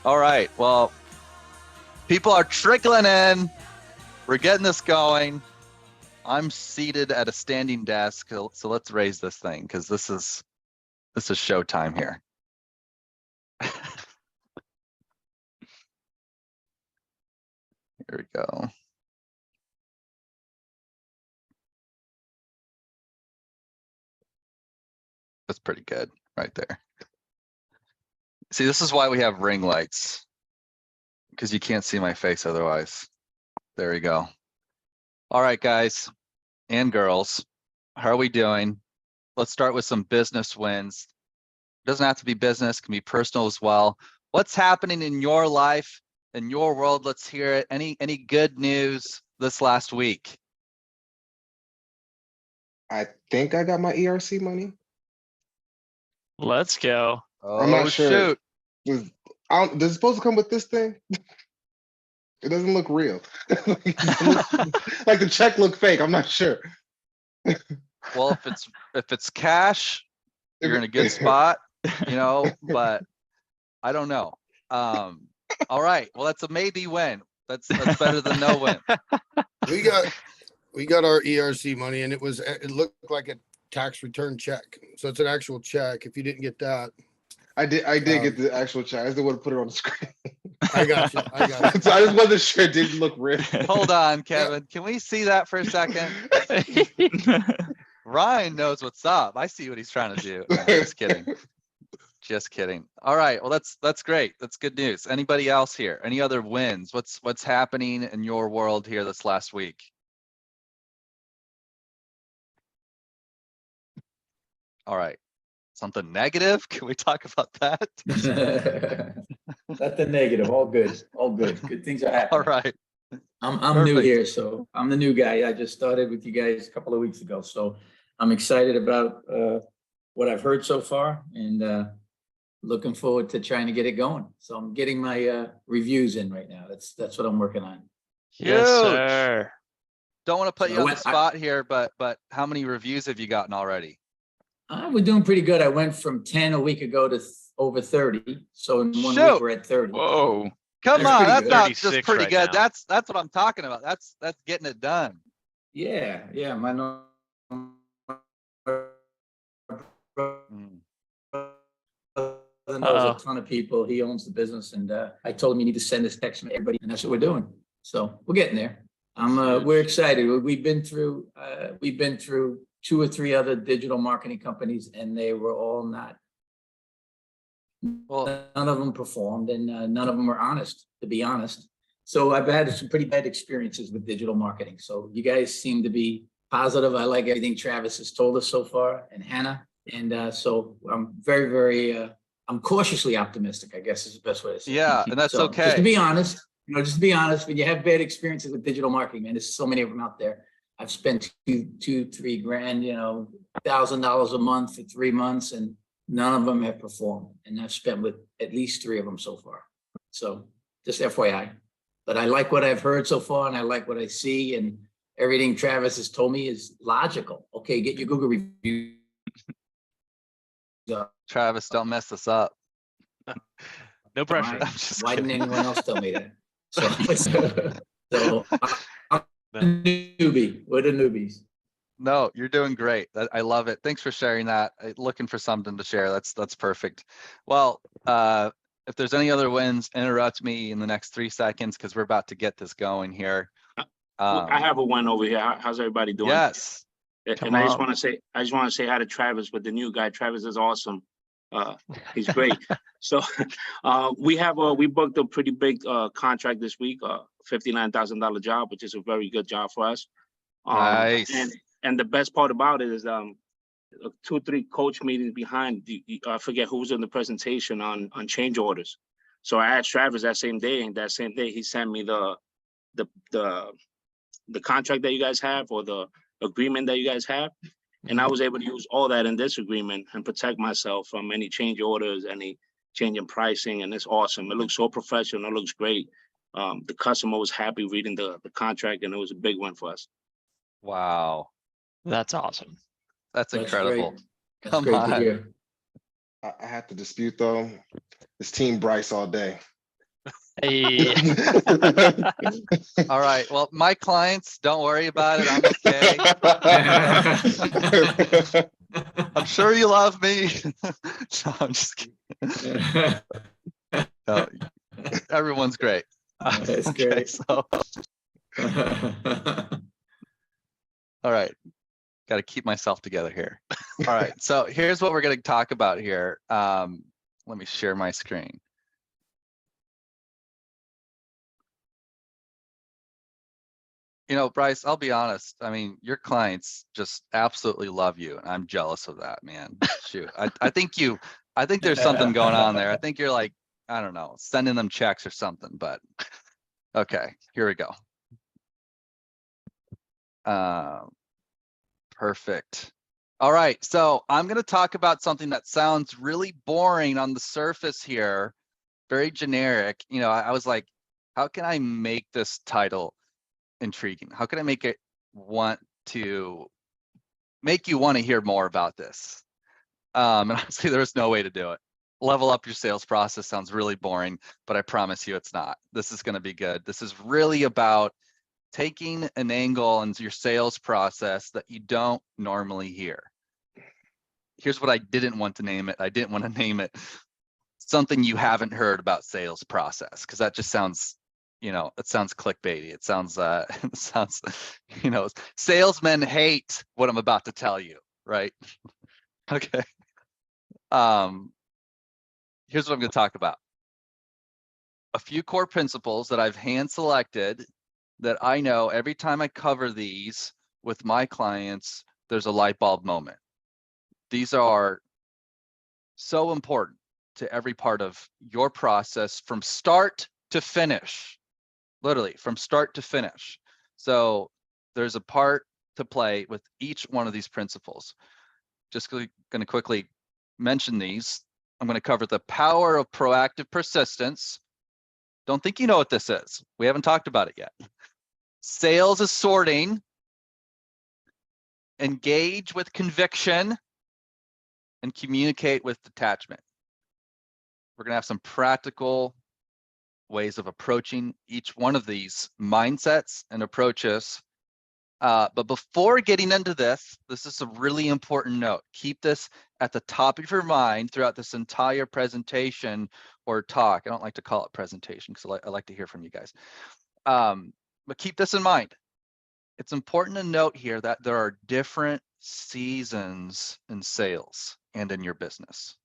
All right. Well, people are trickling in. We're getting this going. I'm seated at a standing desk, so let's raise this thing because this is showtime here. Here we go. That's pretty good right there. See, this is why we have ring lights, because you can't see my face otherwise. There we go. All right, guys and girls, how are we doing? Let's start with some business wins. It doesn't have to be business, it can be personal as well. What's happening in your life, in your world? Let's hear it. Any good news this last week? I think I got my ERC money. Let's go. Oh, I'm not sure. shoot. Does it supposed to come with this thing? It doesn't look real. Like the check look fake. I'm not sure. Well, if it's cash, you're in a good spot, but I don't know. All right. Well, that's a maybe win. That's better than no win. We got our ERC money, and it looked like a tax return check. So it's an actual check. If you didn't get that, I did get the actual check. I just didn't want to put it on the screen. I got you. So I just wasn't sure it didn't look real. Hold on, Kevin. Can we see that for a second? Ryan knows what's up. I see what he's trying to do. No, just kidding. Just kidding. All right. Well, that's great. That's good news. Anybody else here? Any other wins? What's happening in your world here this last week? All right. Something negative? Can we talk about that? Nothing negative. All good. All good. Good things are happening. All right. I'm new here, so I'm the new guy. I just started with you guys a couple of weeks ago, so I'm excited about what I've heard so far, and looking forward to trying to get it going. So I'm getting my reviews in right now. That's what I'm working on. Yes, Huge. sir. Don't want to put you on the spot here, but how many reviews have you gotten already? We're doing pretty good. I went from 10 a week ago to over 30. So in 1 Shoot. week we're at 30. Whoa. Come That's on, pretty that's good. not just 36 pretty right good. now. That's what I'm talking about. That's getting it done. Yeah. My knows a ton of people. He owns the business, and I told him you need to send this text to everybody, and that's what we're doing. So we're getting there. We're excited. We've been through 2 or 3 other digital marketing companies, and they were all not. Well, None of them performed, and none of them were honest, to be honest. So I've had some pretty bad experiences with digital marketing. So you guys seem to be positive. I like everything Travis has told us so far, and Hannah. And so I'm very, very, I'm cautiously optimistic, I guess is the best way to say it. yeah, and that's So, okay. Just to be honest, when you have bad experiences with digital marketing, man, there's so many of them out there. I've spent $2-3 grand, $1,000 a month for 3 months, and none of them have performed. And I've spent with at least 3 of them so far. So just FYI. But I like what I've heard so far, and I like what I see, and everything Travis has told me is logical. Okay, get your Google review. Travis, don't mess this up. No pressure. I'm just Why kidding. didn't anyone else tell me that? So I'm a newbie. We're the newbies. No, you're doing great. I love it. Thanks for sharing that. Looking for something to share. That's perfect. Well, if there's any other wins, interrupt me in the next 3 seconds because we're about to get this going here. I have a win over here. How's everybody doing? Yes. And I just want to say hi to Travis with the new guy. Travis is awesome. He's great. So we booked a pretty big contract this week, $59,000 job, which is a very good job for us. Nice. And the best part about it is 2 or 3 coach meetings behind. I forget who was in the presentation on change orders. So I asked Travis that same day, and that same day he sent me the contract that you guys have, or the agreement that you guys have. And I was able to use all that in this agreement and protect myself from any change orders, any change in pricing. And it's awesome. It looks so professional. It looks great. The customer was happy reading the contract, and it was a big win for us. Wow. That's awesome. That's incredible. Great. That's Come great on. to hear. I have to dispute though. It's Team Bryce all day. Hey, All right. Well, my clients, don't worry about it. I'm okay. I'm sure you love me. No, I'm just kidding. No, everyone's great. That's Okay, great. so, all right. Got to keep myself together here. All right. So here's what we're going to talk about here. Let me share my screen. You know, Bryce, I'll be honest. I mean, your clients just absolutely love you, and I'm jealous of that, man. Shoot, I think there's something going on there. I think you're like, I don't know, sending them checks or something. But okay, here we go. Perfect. All right, so I'm going to talk about something that sounds really boring on the surface here, very generic. You know, I was like, how can I make this title intriguing? How can I make it make you want to hear more about this? And honestly, there's no way to do it. Level up your sales process sounds really boring, but I promise you it's not. This is going to be good. This is really about taking an angle into your sales process that you don't normally hear. Here's what I didn't want to name it. I didn't want to name it something you haven't heard about sales process, because that just sounds, you know, it sounds clickbaity. It sounds, it sounds, you know, salesmen hate what I'm about to tell you, right? Okay. Here's what I'm going to talk about. A few core principles that I've hand selected that I know every time I cover these with my clients, there's a light bulb moment. These are so important to every part of your process from start to finish, literally from start to finish. So there's a part to play with each one of these principles. Just going to quickly mention these. I'm going to cover the power of proactive persistence. Don't think you know what this is. We haven't talked about it yet. Sales is sorting. Engage with conviction. And communicate with detachment. We're going to have some practical ways of approaching each one of these mindsets and approaches. But before getting into this is a really important note. Keep this at the top of your mind throughout this entire presentation or talk. I don't like to call it presentation because I like to hear from you guys. But keep this in mind. It's important to note here that there are different seasons in sales and in your business.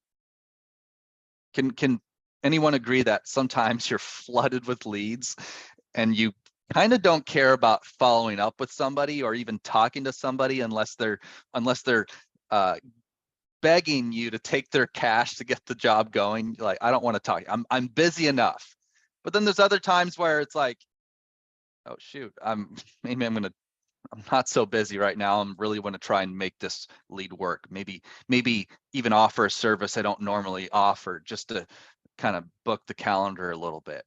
Can anyone agree that sometimes you're flooded with leads and you kind of don't care about following up with somebody or even talking to somebody unless they're begging you to take their cash to get the job going? Like, I don't want to talk. I'm busy enough. But then there's other times where it's like, oh shoot, I'm not so busy right now. I'm really want to try and make this lead work. Maybe even offer a service I don't normally offer just to kind of book the calendar a little bit.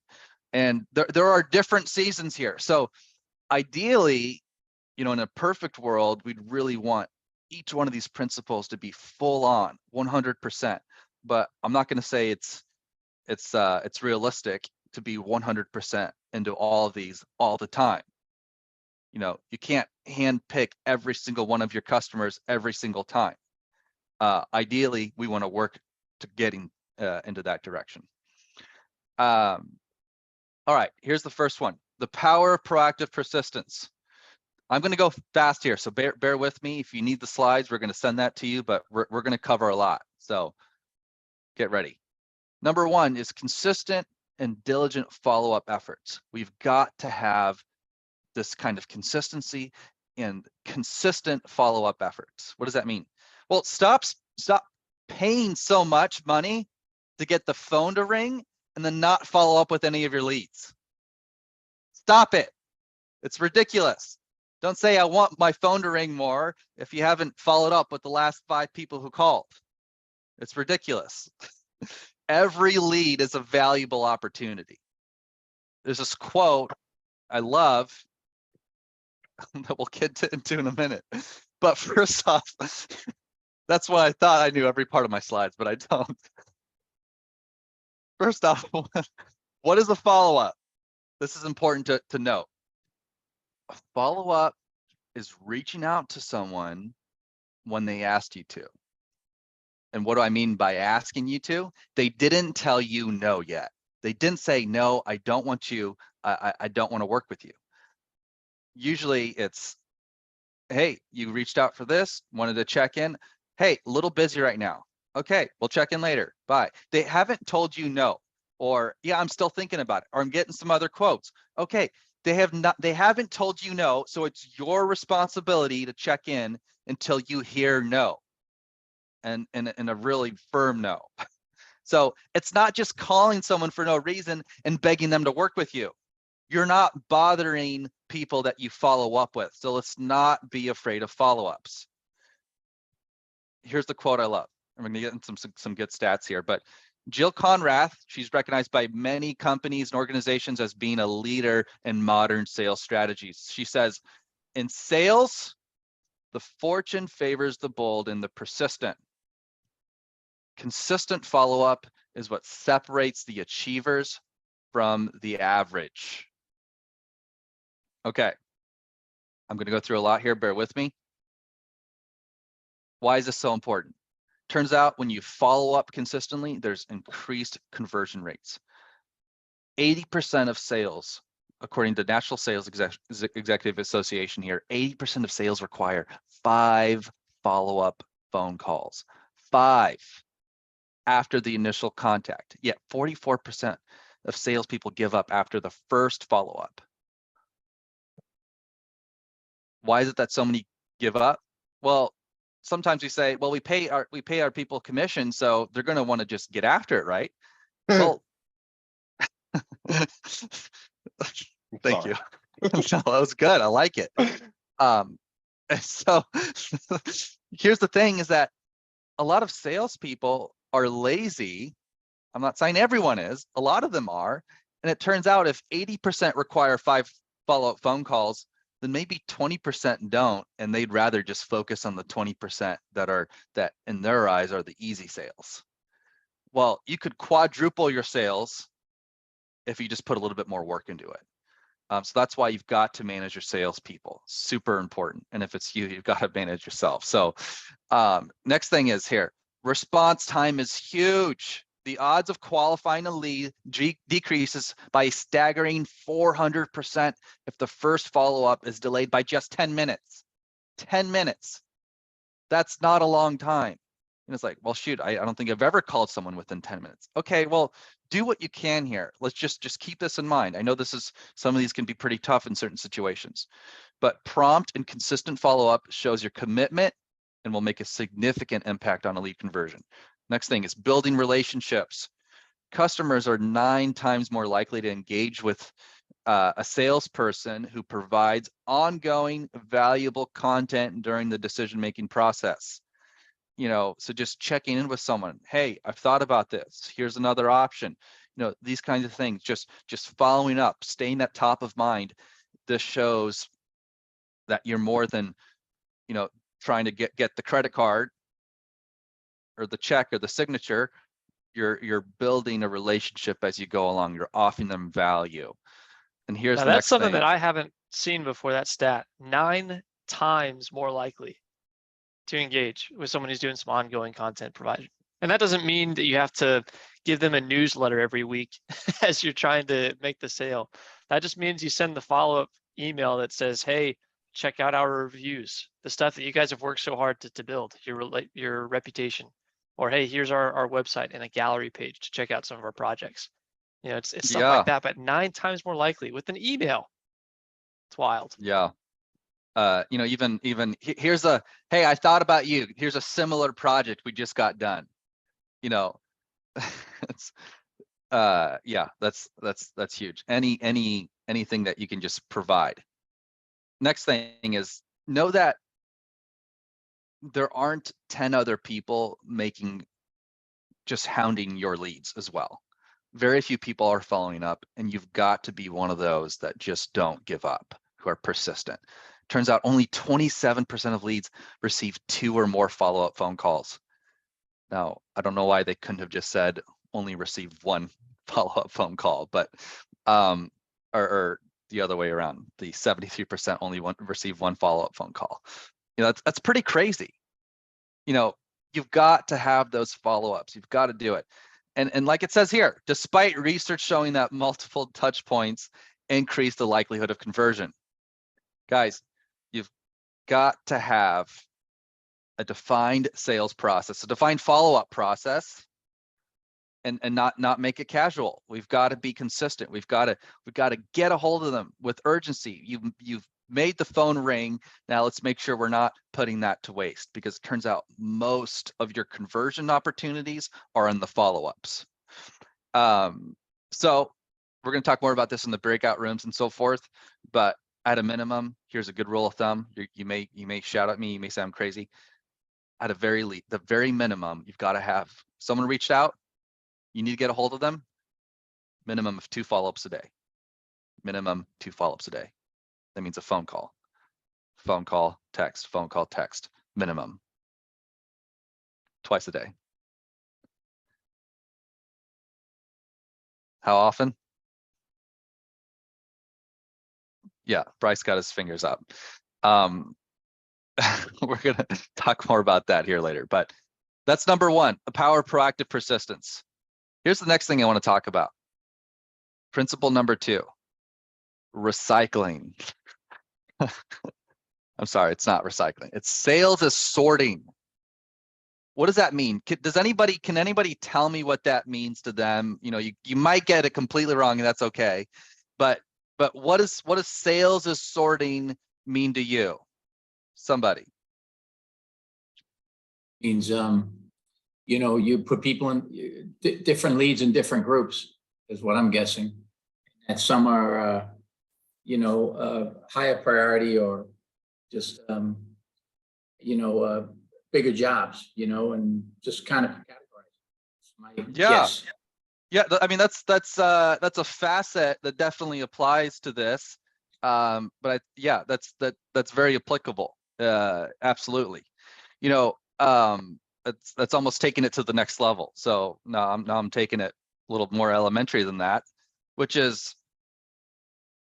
And there are different seasons here. So ideally, you know, in a perfect world, we'd really want each one of these principles to be full on 100%. But I'm not going to say it's realistic to be 100% into all of these all the time. You know, you can't hand pick every single one of your customers every single time. Ideally, we want to work to getting into that direction. All right, here's the first one. The power of proactive persistence. I'm going to go fast here, so bear with me. If you need the slides, we're going to send that to you, but we're going to cover a lot. So get ready. Number one is consistent and diligent follow-up efforts. We've got to have this kind of consistency and consistent follow-up efforts. What does that mean? Well, stop paying so much money to get the phone to ring and then not follow up with any of your leads. Stop it. It's ridiculous. Don't say I want my phone to ring more if you haven't followed up with the last 5 people who called. It's ridiculous. Every lead is a valuable opportunity. There's this quote I love that we'll get into in a minute. But first off, that's why I thought I knew every part of my slides, but I don't. First off, What is the follow-up? This is important to note. A follow-up is reaching out to someone when they asked you to. And what do I mean by asking you to? They didn't tell you no yet. They didn't say, no, I don't want you. I don't want to work with you. Usually it's, hey, you reached out for this, wanted to check in. Hey, a little busy right now. Okay, we'll check in later. Bye. They haven't told you no, or yeah, I'm still thinking about it, or I'm getting some other quotes. Okay, they haven't told you no, so it's your responsibility to check in until you hear no. And a really firm no. So it's not just calling someone for no reason and begging them to work with you. You're not bothering people that you follow up with. So let's not be afraid of follow-ups. Here's the quote I love. I'm going to get into some good stats here, but Jill Conrath, she's recognized by many companies and organizations as being a leader in modern sales strategies. She says, in sales, the fortune favors the bold and the persistent. Consistent follow-up is what separates the achievers from the average. Okay, I'm going to go through a lot here, bear with me. Why is this so important? Turns out when you follow up consistently, there's increased conversion rates. 80% of sales, according to National Sales Executive Association here, 80% of sales require 5 follow-up phone calls. 5 after the initial contact. Yet 44% of salespeople give up after the first follow-up. Why is it that so many give up? Well, sometimes we say, well, we pay our people commission, so they're going to want to just get after it, right? Well, thank you. No, that was good. I like it. So here's the thing: is that a lot of salespeople are lazy. I'm not saying everyone is. A lot of them are, and it turns out if 80% require 5 follow-up phone calls, then maybe 20% don't, and they'd rather just focus on the 20% that in their eyes are the easy sales. Well, you could quadruple your sales if you just put a little bit more work into it. So that's why you've got to manage your salespeople. Super important. And if it's you, you've got to manage yourself. So next thing is here, response time is huge. The odds of qualifying a lead decreases by a staggering 400% if the first follow-up is delayed by just 10 minutes. 10 minutes. That's not a long time. And it's like, well, shoot, I don't think I've ever called someone within 10 minutes. Okay, well, do what you can here. Let's just keep this in mind. I know some of these can be pretty tough in certain situations, but prompt and consistent follow-up shows your commitment and will make a significant impact on a lead conversion. Next thing is building relationships. Customers are 9 times more likely to engage with a salesperson who provides ongoing valuable content during the decision-making process. So just checking in with someone. Hey, I've thought about this. Here's another option. These kinds of things, just following up, staying at top of mind. This shows that you're more than, trying to get the credit card or the check or the signature. You're building a relationship as you go along. You're offering them value. And here's Now the that's next something thing. that I haven't seen before, that stat. 9 times more likely to engage with someone who's doing some ongoing content provision. And that doesn't mean that you have to give them a newsletter every week as you're trying to make the sale. That just means you send the follow-up email that says, hey, check out our reviews, the stuff that you guys have worked so hard to build, your reputation. Or, hey, here's our website and a gallery page to check out some of our projects. It's stuff like that, but 9 times more likely with an email. It's wild. Yeah. Even here's hey, I thought about you. Here's a similar project we just got done. It's yeah, that's huge. Anything that you can just provide. Next thing is, know that there aren't 10 other people just hounding your leads as well. Very few people are following up, and you've got to be one of those that just don't give up, who are persistent. Turns out only 27% of leads receive 2 or more follow-up phone calls. Now, I don't know why they couldn't have just said only receive 1 follow-up phone call, but or the other way around, the 73% only receive one follow-up phone call. You know, that's pretty crazy. You know, you've got to have those follow-ups. You've got to do it. And like it says here, despite research showing that multiple touch points increase the likelihood of conversion. Guys, you've got to have a defined sales process, a defined follow-up process, and not make it casual. We've got to be consistent. We've got to get a hold of them with urgency. You've made the phone ring. Now let's make sure we're not putting that to waste, because it turns out most of your conversion opportunities are in the follow-ups. So we're going to talk more about this in the breakout rooms and so forth, but at a minimum, here's a good rule of thumb. You may shout at me, you may say I'm crazy. At the very minimum, you've got to have someone reached out, you need to get a hold of them, minimum of 2 follow-ups a day. Minimum 2 follow-ups a day. That means a phone call, text, phone call, text, minimum. Twice a day. How often? Yeah, Bryce got his fingers up. We're gonna talk more about that here later, but that's number 1, the power of proactive persistence. Here's the next thing I want to talk about. Principle number 2, recycling. I'm sorry, it's not recycling. It's sales is sorting. What does that mean? Can anybody tell me what that means to them? You know, you might get it completely wrong, and that's okay. But what does sales is sorting mean to you? Somebody. Means, you know, you put people in different leads in different groups is what I'm guessing. And some are, you know, higher priority or just, you know, bigger jobs, you know, and just kind of categorize. My guess. Yeah, I mean that's a facet that definitely applies to this. But yeah, that's very applicable. Absolutely. You know, that's almost taking it to the next level. So now I'm taking it a little more elementary than that, which is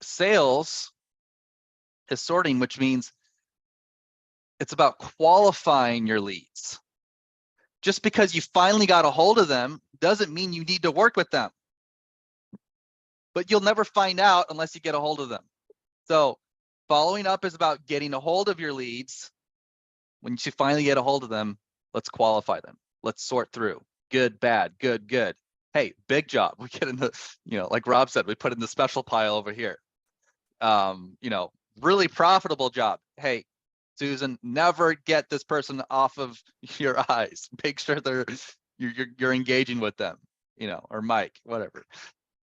sales is sorting, which means it's about qualifying your leads. Just because you finally got a hold of them doesn't mean you need to work with them. But you'll never find out unless you get a hold of them. So following up is about getting a hold of your leads. When you finally get a hold of them, let's qualify them. Let's sort through good, bad, good, good. Hey, big job. We get in the, you know, like Rob said, we put in the special pile over here. You know, really profitable job. Hey, Susan, never get this person off of your eyes. Make sure you're engaging with them, you know, or Mike, whatever.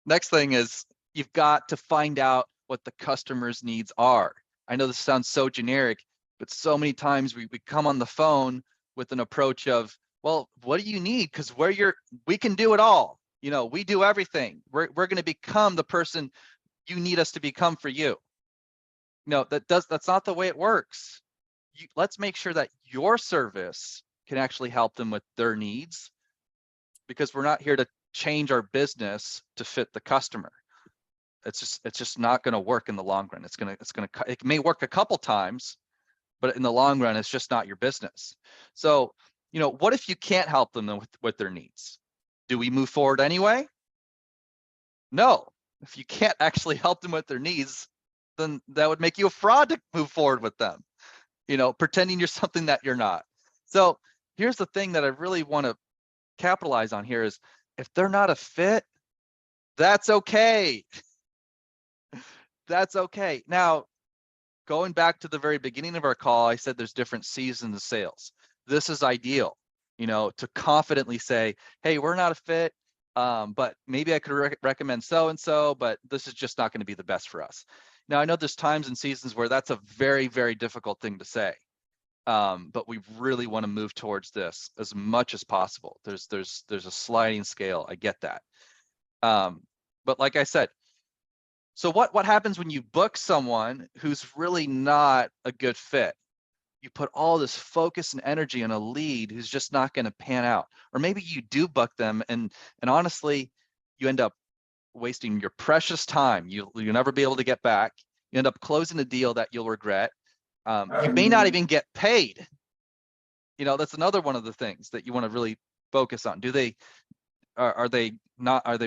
Next thing is you've got to find out what the customer's needs are. I know this sounds so generic, but so many times we come on the phone with an approach of, well, what do you need? Because we can do it all. You know, we do everything. We're going to become the person you need us to become for you. No, that's not the way it works. Let's make sure that your service can actually help them with their needs, because we're not here to change our business to fit the customer. It's just not going to work in the long run. It may work a couple times, but in the long run, it's just not your business. So, you know, what if you can't help them with their needs? Do we move forward anyway? No. If you can't actually help them with their needs, then that would make you a fraud to move forward with them. You know, pretending you're something that you're not. So here's the thing that I really want to capitalize on here is, if they're not a fit, that's okay. That's okay. Now, going back to the very beginning of our call, I said there's different seasons of sales. This is ideal, you know, to confidently say, hey, we're not a fit, but maybe I could recommend so-and-so, but this is just not going to be the best for us. Now, I know there's times and seasons where that's a very, very difficult thing to say, but we really want to move towards this as much as possible. There's a sliding scale. I get that. But like I said, so what happens when you book someone who's really not a good fit? You put all this focus and energy on a lead who's just not going to pan out. Or maybe you do book them and honestly, you end up wasting your precious time. You'll never be able to get back. You end up closing a deal that you'll regret. You may not even get paid. You know, that's another one of the things that you want to really focus on. Are they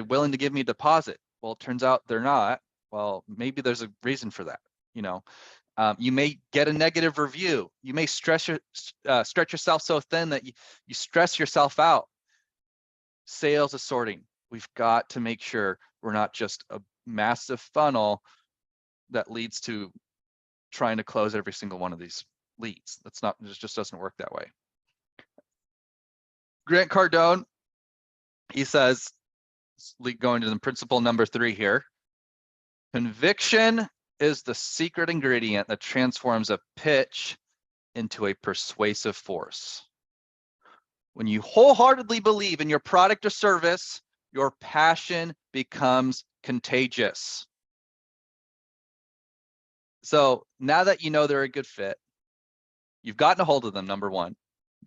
willing to give me a deposit? Well, it turns out they're not. Well, maybe there's a reason for that. You know, you may get a negative review. You may stretch yourself so thin that you stress yourself out. Sales assorting. We've got to make sure we're not just a massive funnel that leads to trying to close every single one of these leads. It just doesn't work that way. Grant Cardone, he says, going to the principle number 3 here, conviction is the secret ingredient that transforms a pitch into a persuasive force. When you wholeheartedly believe in your product or service, your passion becomes contagious. So now that you know they're a good fit, you've gotten a hold of them, number 1.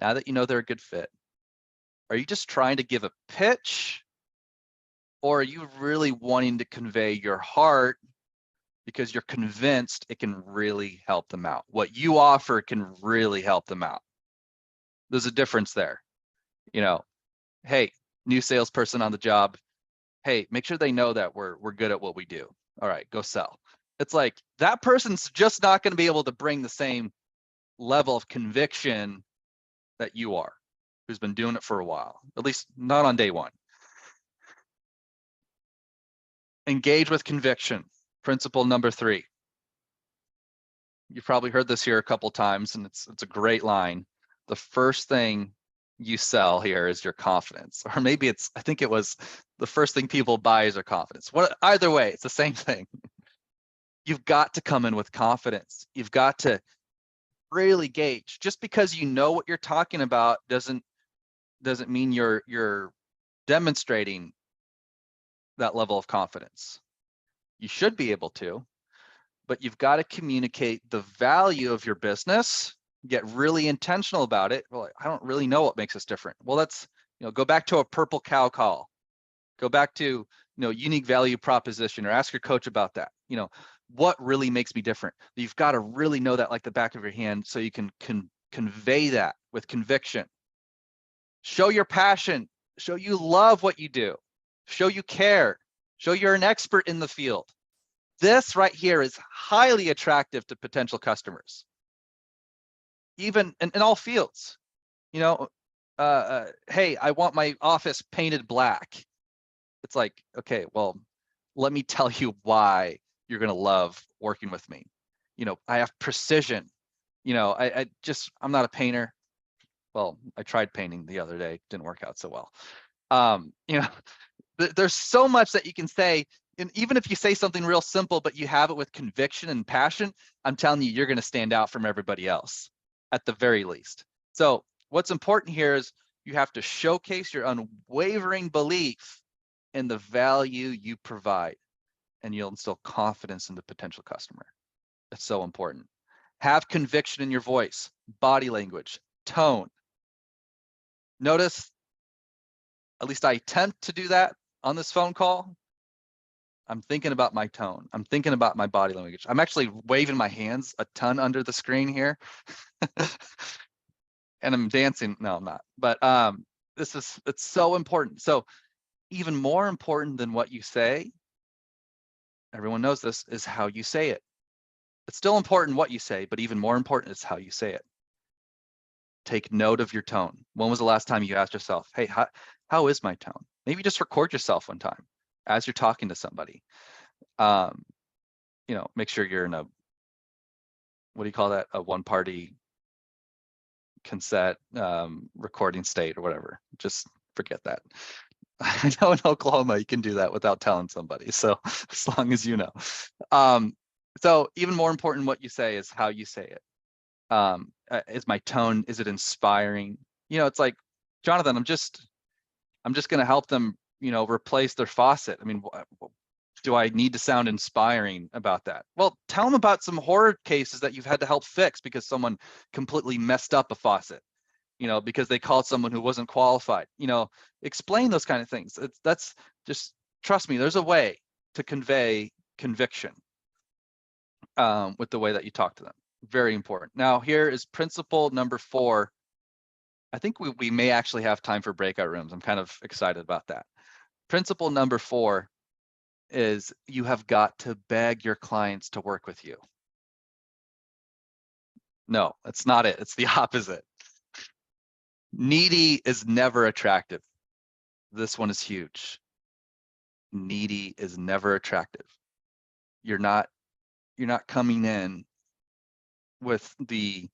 Now that you know they're a good fit, are you just trying to give a pitch? Or are you really wanting to convey your heart because you're convinced it can really help them out? What you offer can really help them out. There's a difference there. You know, hey, new salesperson on the job. Hey, make sure they know that we're good at what we do. All right, go sell. It's like that person's just not going to be able to bring the same level of conviction that you are, who's been doing it for a while, at least not on day 1. Engage with conviction. Principle number 3. You've probably heard this here a couple times, and it's a great line. The first thing you sell here is your confidence, or maybe I think it was the first thing people buy is their confidence. Either way, it's the same thing. You've got to come in with confidence. You've got to really gauge. Just because you know what you're talking about doesn't mean you're demonstrating that level of confidence. You should be able to, but you've got to communicate the value of your business, get really intentional about it. Well, I don't really know what makes us different. Well, that's, go back to a purple cow call. Go back to, unique value proposition, or ask your coach about that. What really makes me different? You've got to really know that like the back of your hand so you can convey that with conviction. Show your passion, show you love what you do, show you care, show you're an expert in the field. This right here is highly attractive to potential customers, even in all fields. Hey, I want my office painted black. It's like, okay, well, let me tell you why you're going to love working with me. I have precision. I'm not a painter. Well, I tried painting the other day. Didn't work out so well. There's so much that you can say. And even if you say something real simple, but you have it with conviction and passion, I'm telling you, you're going to stand out from everybody else at the very least. So what's important here is you have to showcase your unwavering belief in the value you provide, and you'll instill confidence in the potential customer. That's so important. Have conviction in your voice, body language, tone. Notice, at least I attempt to do that on this phone call. I'm thinking about my tone. I'm thinking about my body language. I'm actually waving my hands a ton under the screen here. And I'm dancing. No, I'm not. But it's so important. So even more important than what you say, everyone knows this, is how you say it. It's still important what you say, but even more important is how you say it. Take note of your tone. When was the last time you asked yourself, hey, how is my tone? Maybe just record yourself one time as you're talking to somebody. Make sure you're in a, what do you call that? A one-party consent recording state or whatever. Just forget that. I know in Oklahoma you can do that without telling somebody. So as long as you know. So even more important what you say is how you say it. Is my tone, is it inspiring? It's like, Jonathan, I'm just going to help them, replace their faucet. I mean, do I need to sound inspiring about that? Well, tell them about some horror cases that you've had to help fix because someone completely messed up a faucet, because they called someone who wasn't qualified. Explain those kind of things. That's just trust me, there's a way to convey conviction with the way that you talk to them. Very important. Now, here is principle number 4. I think we may actually have time for breakout rooms. I'm kind of excited about that. Principle number 4 is you have got to beg your clients to work with you. No, that's not it. It's the opposite. Needy is never attractive. This one is huge. Needy is never attractive. You're not coming in with the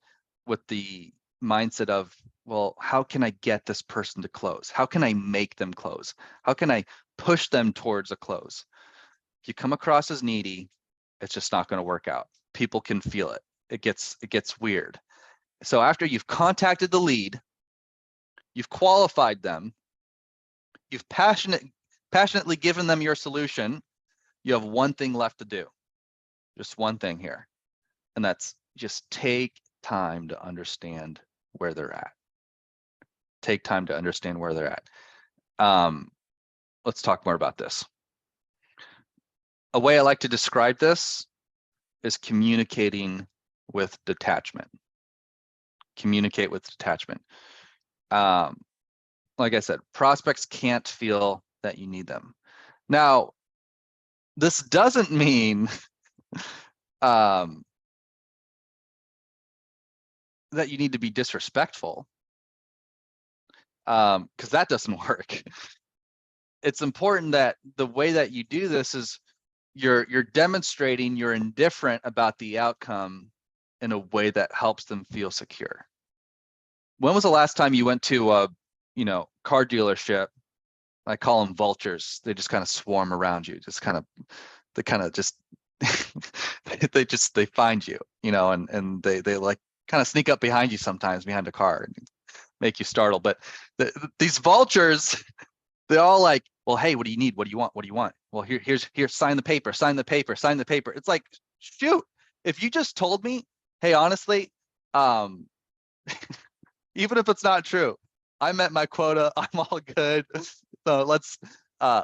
mindset of, well, how can I get this person to close? How can I make them close? How can I push them towards a close? If you come across as needy, it's just not going to work out. People can feel it. It gets weird. So after you've contacted the lead, you've qualified them, you've passionately given them your solution, you have one thing left to do. Just one thing here. And that's just take time to understand where they're at. Take time to understand where they're at. Let's talk more about this. A way I like to describe this is communicating with detachment. Communicate with detachment. Like I said, prospects can't feel that you need them. Now, this doesn't mean that you need to be disrespectful, because that doesn't work. It's important that the way that you do this is you're demonstrating you're indifferent about the outcome in a way that helps them feel secure. When was the last time you went to a car dealership? I call them vultures. They just kind of swarm around you. They find you, and they like kind of sneak up behind you sometimes behind a car and make you startle. But these vultures, they're all like, well, hey, what do you need? What do you want? What do you want? Well, here, sign the paper, sign the paper, sign the paper. It's like, shoot, if you just told me, hey, honestly, even if it's not true, I met my quota, I'm all good. So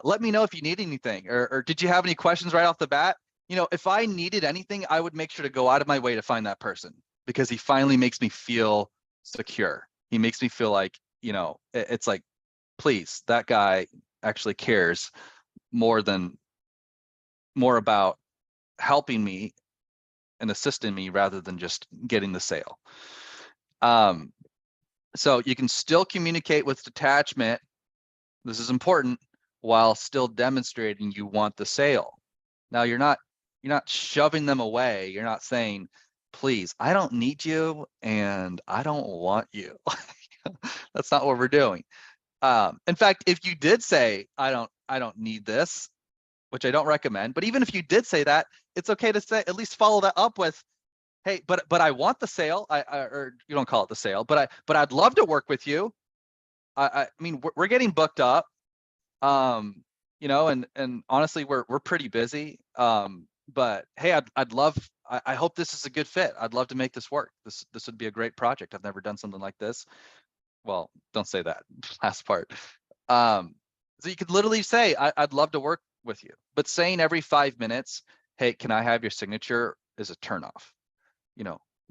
let me know if you need anything, or did you have any questions right off the bat? If I needed anything, I would make sure to go out of my way to find that person, because he finally makes me feel secure. He makes me feel like, it's like, please, that guy actually cares more about helping me and assisting me rather than just getting the sale. So you can still communicate with detachment. This is important, while still demonstrating you want the sale. Now you're not shoving them away. You're not saying, please, I don't need you and I don't want you. That's not what we're doing. In fact, if you did say, I don't need this, which I don't recommend, but even if you did say that, it's okay to say, at least follow that up with, hey, but I want the sale. Or you don't call it the sale, but I'd love to work with you. I mean, we're getting booked up, and honestly, we're pretty busy. But hey, I'd love. I hope this is a good fit. I'd love to make this work. This would be a great project. I've never done something like this. Well, don't say that last part. So you could literally say, I'd love to work with you. But saying every 5 minutes, hey, can I have your signature, is a turnoff.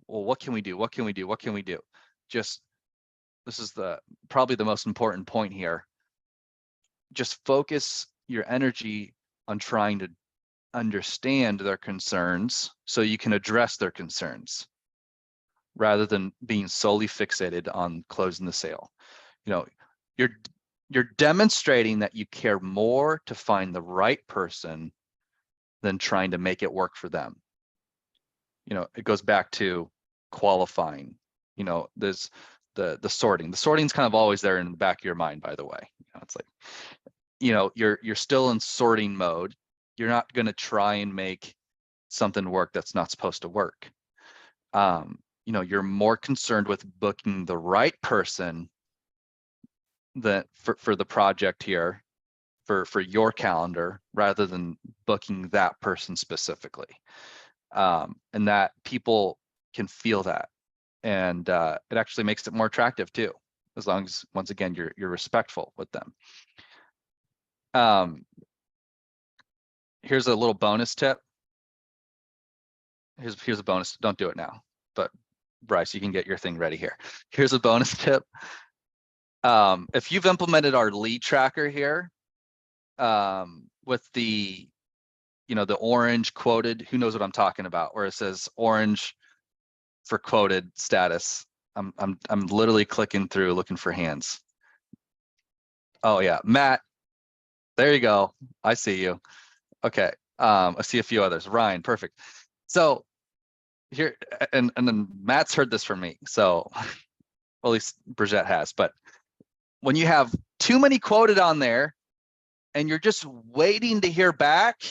Well, what can we do? What can we do? What can we do? This is probably the most important point here. Just focus your energy on trying to understand their concerns so you can address their concerns, rather than being solely fixated on closing the sale. You're demonstrating that you care more to find the right person than trying to make it work for them. It goes back to qualifying. There's the sorting. The sorting's kind of always there in the back of your mind, by the way. It's like, you're still in sorting mode. You're not going to try and make something work that's not supposed to work. You're more concerned with booking the right person that for the project here, for your calendar, rather than booking that person specifically. And that people can feel that, and it actually makes it more attractive too, as long as, once again, you're respectful with them. here's a little bonus tip. Here's a bonus. Don't do it now, but Bryce, you can get your thing ready here. Here's a bonus tip. If you've implemented our lead tracker here, with the, the orange quoted, who knows what I'm talking about, where it says orange for quoted status. I'm literally clicking through looking for hands. Oh yeah, Matt. There you go. I see you. Okay. I see a few others. Ryan, perfect. So here, and then Matt's heard this from me. So, well, at least Bridget has. But when you have too many quoted on there, and you're just waiting to hear back,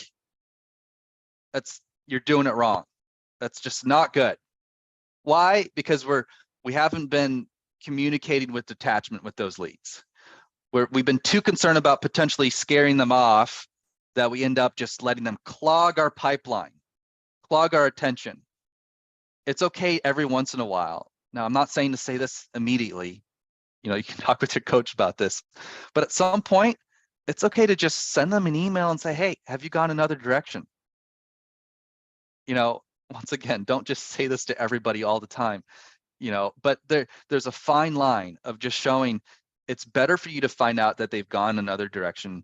you're doing it wrong. That's just not good. Why? Because we haven't been communicating with detachment with those leads. We've been too concerned about potentially scaring them off that we end up just letting them clog our pipeline, clog our attention. It's okay every once in a while. Now, I'm not saying to say this immediately. You can talk with your coach about this, but at some point, it's okay to just send them an email and say, hey, have you gone another direction? Once again, don't just say this to everybody all the time, but there's a fine line of just showing it's better for you to find out that they've gone another direction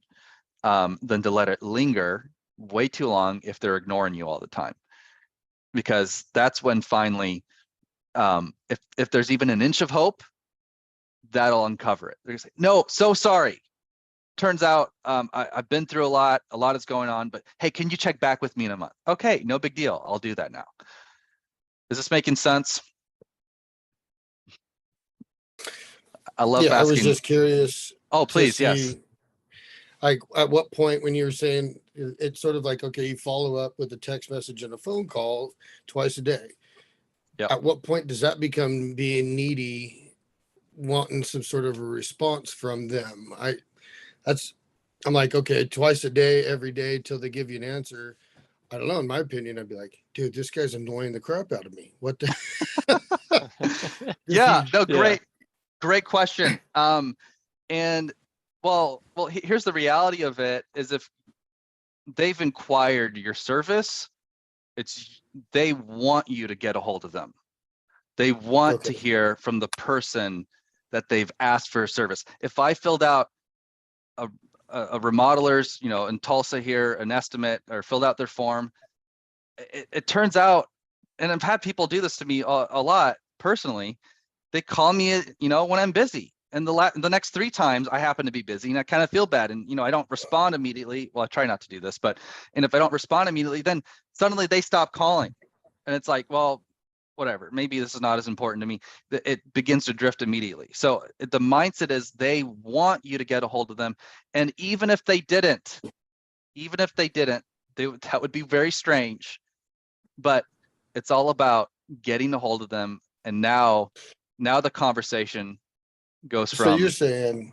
than to let it linger way too long if they're ignoring you all the time. Because that's when finally, if there's even an inch of hope, that'll uncover it. They're gonna say, no, so sorry. Turns out I've been through a lot is going on, but hey, can you check back with me in a month? Okay, no big deal. I'll do that now. Is this making sense? I love asking. I was just curious. Oh, please, yes. Like at what point when you were saying it's sort of like, okay, you follow up with a text message and a phone call twice a day. Yep. At what point does that become being needy, wanting some sort of a response from them? I'm like, okay, twice a day, every day till they give you an answer. I don't know. In my opinion, I'd be like, dude, this guy's annoying the crap out of me. What the? Yeah, no, great question. And well, here's the reality of it is if they've inquired your service, they want you to get a hold of them. They want to hear from the person that they've asked for a service. If I filled out a remodeler's, in Tulsa here, an estimate, or filled out their form, it turns out, and I've had people do this to me a lot personally, they call me, when I'm busy. And the next 3 times I happen to be busy and I kind of feel bad. And, I don't respond immediately. Well, I try not to do this, and if I don't respond immediately, then suddenly they stop calling. And it's like, well, whatever, maybe this is not as important to me. It begins to drift immediately. So the mindset is they want you to get a hold of them. And even if they didn't, that would be very strange, but it's all about getting a hold of them. And now the conversation goes from. So you're saying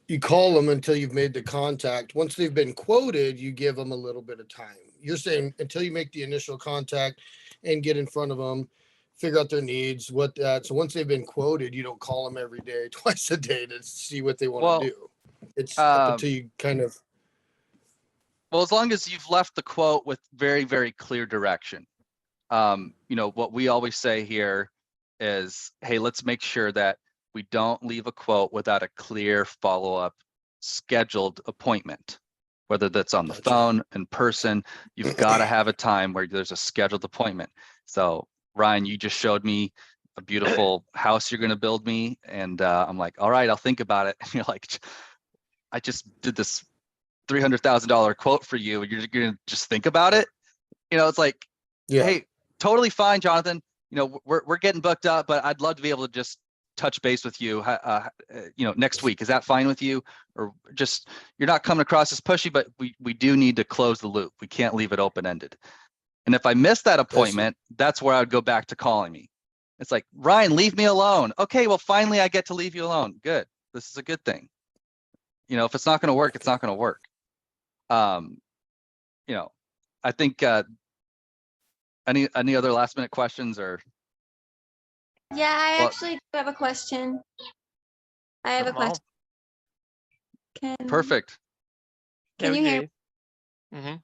you call them until you've made the contact. Once they've been quoted, you give them a little bit of time. You're saying until you make the initial contact and get in front of them, figure out their needs, so once they've been quoted, you don't call them every day, twice a day to see what they want to do. It's up until you kind of. Well, as long as you've left the quote with very, very clear direction. What we always say here is, hey, let's make sure that we don't leave a quote without a clear follow-up scheduled appointment, whether that's on the phone, in person. You've got to have a time where there's a scheduled appointment. So Ryan, you just showed me a beautiful house you're going to build me. And I'm like, all right, I'll think about it. And you're like, I just did this $300,000 quote for you. And you're going to just think about it. It's like, hey, totally fine, Jonathan. We're getting booked up, but I'd love to be able to just touch base with you, next week. Is that fine with you? Or just, you're not coming across as pushy, but we do need to close the loop. We can't leave it open-ended. And if I miss that appointment, that's where I would go back to calling me. It's like, Ryan, leave me alone. Okay, well, finally I get to leave you alone. Good. This is a good thing. If it's not going to work, it's not going to work. I think any other last minute questions or? Yeah, I actually do have a question. I have a question. Perfect. Can you hear me? Hmm.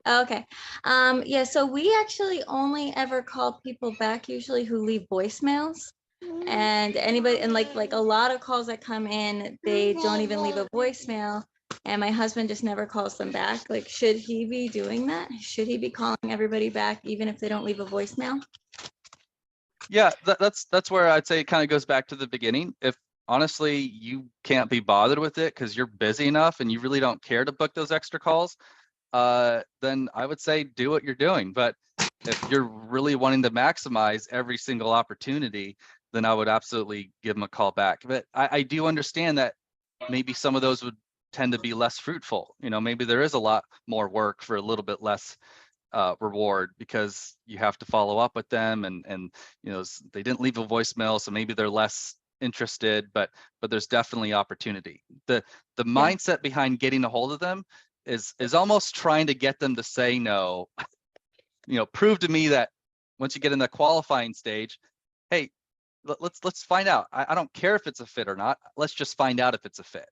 Okay. Yeah, so we actually only ever call people back usually who leave voicemails. And anybody, and like a lot of calls that come in, they don't even leave a voicemail. And my husband just never calls them back. Like, should he be doing that? Should he be calling everybody back even if they don't leave a voicemail? Yeah, that's where I'd say it kind of goes back to the beginning. If honestly you can't be bothered with it because you're busy enough and you really don't care to book those extra calls, then I would say do what you're doing. But if you're really wanting to maximize every single opportunity, then I would absolutely give them a call back. But I do understand that maybe some of those would tend to be less fruitful. You know, maybe there is a lot more work for a little bit less reward because you have to follow up with them, and you know, they didn't leave a voicemail, so maybe they're less interested, but there's definitely opportunity. The mindset behind getting a hold of them is almost trying to get them to say no. You know, prove to me that once you get in the qualifying stage, hey, let's find out. I don't care if it's a fit or not. Let's just find out if it's a fit.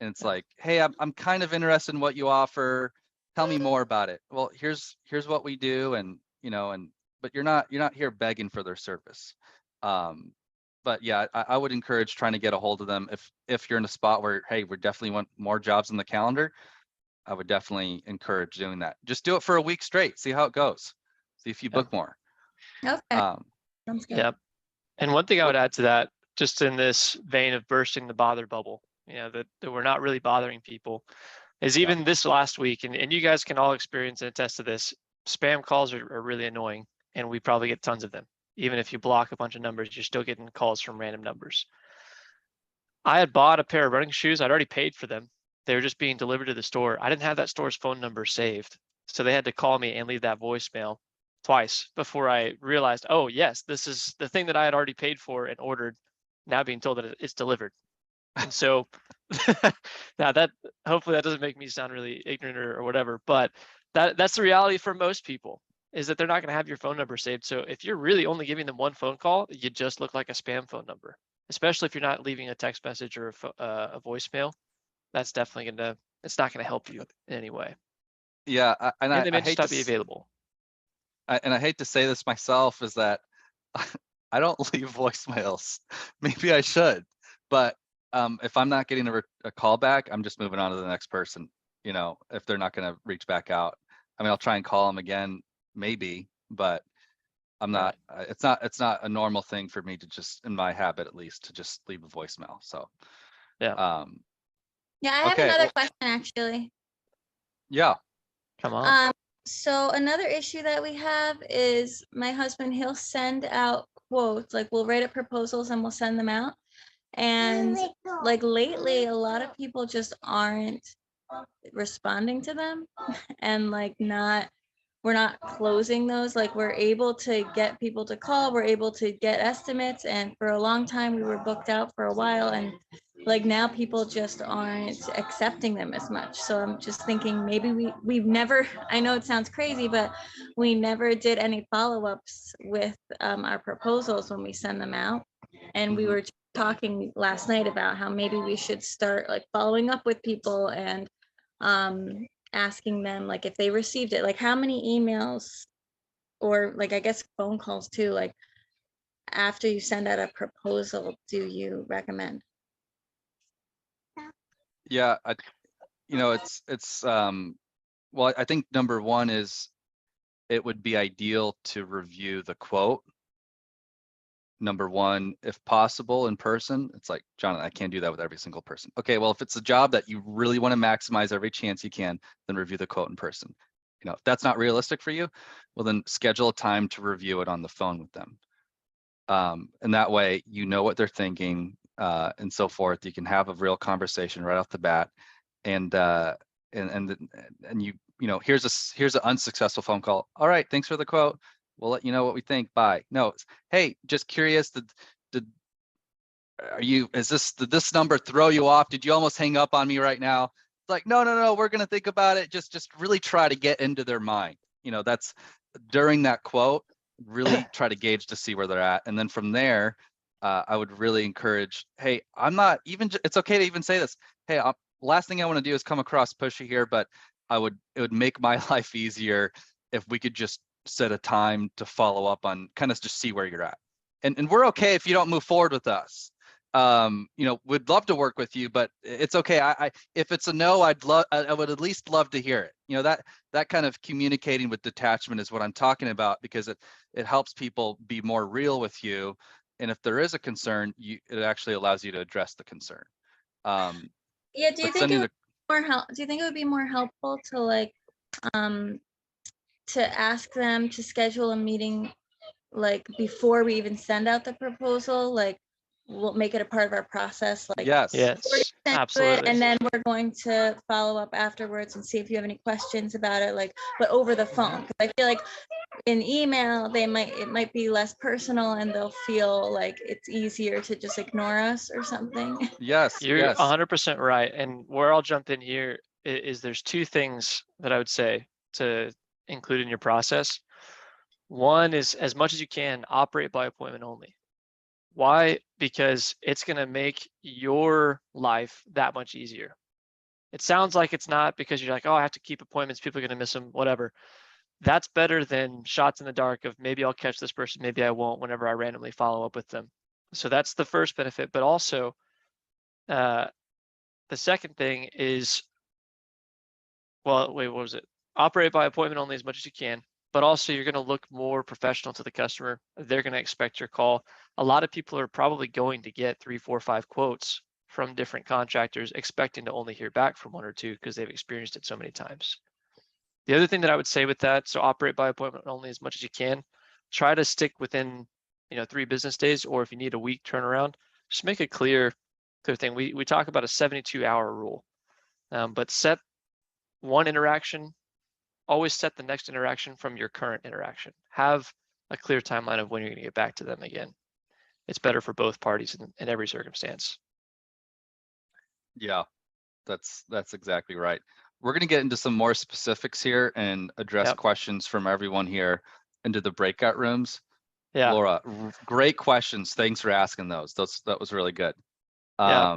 And it's like, hey, I'm kind of interested in what you offer. Tell me more about it. Well, here's what we do, and you know, but you're not here begging for their service. But yeah, I would encourage trying to get a hold of them if you're in a spot where, hey, we definitely want more jobs on the calendar. I would definitely encourage doing that. Just do it for a week straight. See how it goes. See if you book more. Okay, Um, sounds good. Yep. And one thing I would add to that, just in this vein of bursting the bother bubble, you know, that we're not really bothering people, is even this last week, and you guys can all experience and attest to this, spam calls are really annoying, and we probably get tons of them. Even if you block a bunch of numbers, you're still getting calls from random numbers. I had bought a pair of running shoes. I'd already paid for them. They were just being delivered to the store. I didn't have that store's phone number saved. So they had to call me and leave that voicemail twice before I realized, oh yes, this is the thing that I had already paid for and ordered, now being told that it's delivered. And so now that, hopefully that doesn't make me sound really ignorant or whatever, but that's the reality for most people, is that they're not going to have your phone number saved. So if you're really only giving them one phone call, you just look like a spam phone number, especially if you're not leaving a text message or a voicemail. That's definitely it's not gonna help you in any way. yeah, And they may I just hate not to be available. and I hate to say this myself, is that I don't leave voicemails. Maybe I should, but if I'm not getting a call back, I'm just moving on to the next person. You know, if they're not going to reach back out, I mean, I'll try and call them again, maybe, but I'm not. It's not a normal thing for me to just, in my habit at least, to just leave a voicemail. So Yeah. Yeah, I have Okay, another well, question actually. yeah, Come on. So another issue that we have is my husband, he'll send out quotes, like we'll write up proposals and we'll send them out. And like lately, a lot of people just aren't responding to them and like we're not closing those. Like we're able to get people to call, we're able to get estimates, and for a long time we were booked out for a while, and like now people just aren't accepting them as much. So I'm just thinking maybe we've never, I know it sounds crazy, but we never did any follow-ups with our proposals when we send them out. And we were talking last night about how maybe we should start like following up with people and asking them like if they received it, like how many emails or like I guess phone calls too, like after you send out a proposal do you recommend? yeah. You know, well, I think number one is it would be ideal to review the quote. Number one, if possible, in person. It's like, Jonathan, I can't do that with every single person. Okay, well, if it's a job that you really want to maximize every chance you can, then review the quote in person. You know, if that's not realistic for you, well, then schedule a time to review it on the phone with them. And that way, you know what they're thinking and so forth. You can have a real conversation right off the bat, and you know, here's an unsuccessful phone call. All right, thanks for the quote. We'll let you know what we think. Bye. No, it's, hey, just curious. Did this number throw you off? Did you almost hang up on me right now? It's like, no, we're gonna think about it. Just really try to get into their mind. You know, that's during that quote. Really try to gauge to see where they're at, and then from there, I would really encourage. Hey, I'm not even. It's okay to even say this. Hey, last thing I want to do is come across pushy here, but it would make my life easier if we could just set a time to follow up on, kind of just see where you're at. And we're okay if you don't move forward with us. We'd love to work with you, but it's okay. If it's a no, I would at least love to hear it. That kind of communicating with detachment is what I'm talking about, because it helps people be more real with you. And if there is a concern, it actually allows you to address the concern. Yeah, do you but think sending it would do you think it would be more helpful to like to ask them to schedule a meeting like before we even send out the proposal? Like we'll make it a part of our process, like Yes. Yes, send to it, absolutely. and then we're going to follow up afterwards and see if you have any questions about it, like, but over the phone. 'Cause I feel like in email, it might be less personal and they'll feel like it's easier to just ignore us or something. Yes. You're Yes. 100% right. And where I'll jump in here is there's two things that I would say to include in your process. One is, as much as you can, operate by appointment only. Why? Because it's going to make your life that much easier. It sounds like it's not, because you're like, oh, I have to keep appointments, people are going to miss them, whatever. That's better than shots in the dark of maybe I'll catch this person, maybe I won't, whenever I randomly follow up with them. So that's the first benefit. But also, the second thing is, well, wait, what was it? Operate by appointment only as much as you can, but also you're going to look more professional to the customer. They're going to expect your call. A lot of people are probably going to get 3, 4, 5 quotes from different contractors, expecting to only hear back from 1 or 2 because they've experienced it so many times. The other thing that I would say with that, so operate by appointment only as much as you can. Try to stick within, 3 business days, or if you need a week turnaround, just make it clear thing. We talk about a 72-hour rule, but set one interaction, always set the next interaction from your current interaction. Have a clear timeline of when you're going to get back to them again. It's better for both parties in every circumstance. Yeah, that's exactly right. We're going to get into some more specifics here and address Yep. questions from everyone here into the breakout rooms. Yeah. Laura, great questions. Thanks for asking those. That was really good. Yeah.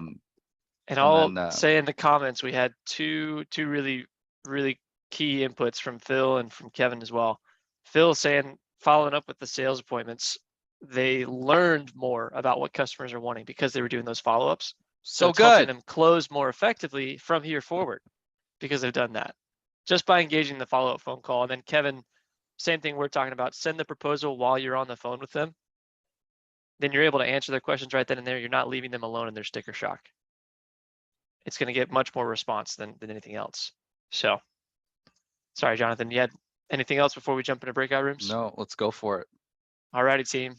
And I'll then, say in the comments, we had two really, really key inputs from Phil and from Kevin as well. Phil saying, following up with the sales appointments, they learned more about what customers are wanting because they were doing those follow-ups. so it's helping good. them close more effectively from here forward because they've done that just by engaging the follow-up phone call. And then Kevin, same thing we're talking about, send the proposal while you're on the phone with them. Then you're able to answer their questions right then and there. You're not leaving them alone in their sticker shock. It's going to get much more response than anything else. So, sorry, Jonathan, you had anything else before we jump into breakout rooms? No, let's go for it. All righty, team.